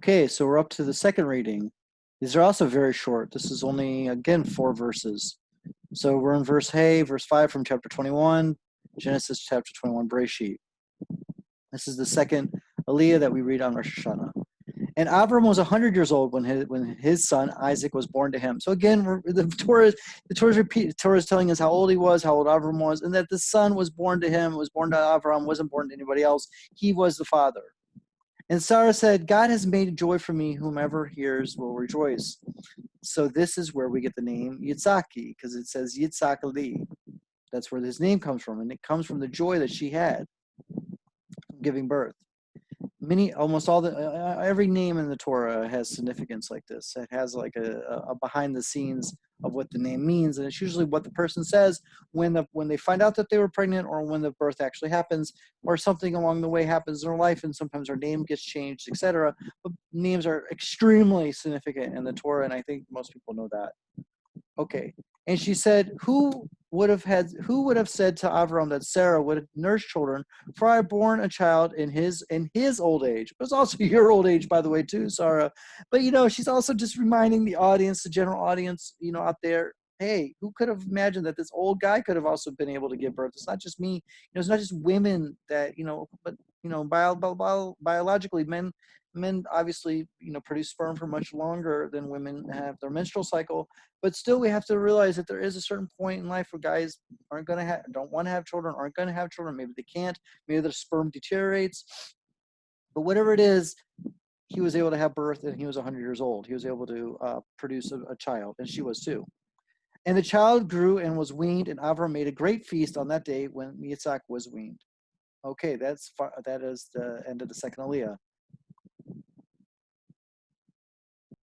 Okay, so we're up to the second reading. These are also very short. This is only, again, 4 verses. So we're in verse 5 from chapter 21, Genesis chapter 21, Bereshit. This is the second Aliyah that we read on Rosh Hashana. And Abram was 100 years old when his son Isaac was born to him. So again, the Torah is telling us how old he was, how old Abram was, and that the son was born to him, was born to Abram, wasn't born to anybody else. He was the father. And Sarah said, God has made joy for me. Whomever hears will rejoice. So this is where we get the name Yitzhaki, because it says Yitzhak Ali. That's where his name comes from. And it comes from the joy that she had giving birth. Almost all every name in the Torah has significance like this. It has like a behind the scenes of what the name means, and it's usually what the person says when they find out that they were pregnant, or when the birth actually happens, or something along the way happens in their life, and sometimes their name gets changed, etc. But names are extremely significant in the Torah, and I think most people know that. Okay. And she said, who would have said to Avram that Sarah would nurse children, for I have born a child in his old age. It was also your old age, by the way, too, Sarah. But she's also just reminding the audience, the general audience, out there, hey, who could have imagined that this old guy could have also been able to give birth? It's not just me. It's not just women that, but biologically, men obviously produce sperm for much longer than women have their menstrual cycle, but still we have to realize that there is a certain point in life where guys don't want to have children, aren't going to have children. Maybe they can't, maybe their sperm deteriorates, but whatever it is, he was able to have birth, and he was 100 years old. He was able to produce a child, and she was too. And the child grew and was weaned, and Avram made a great feast on that day when Yitzhak was weaned. Okay, that is the end of the second Aliyah.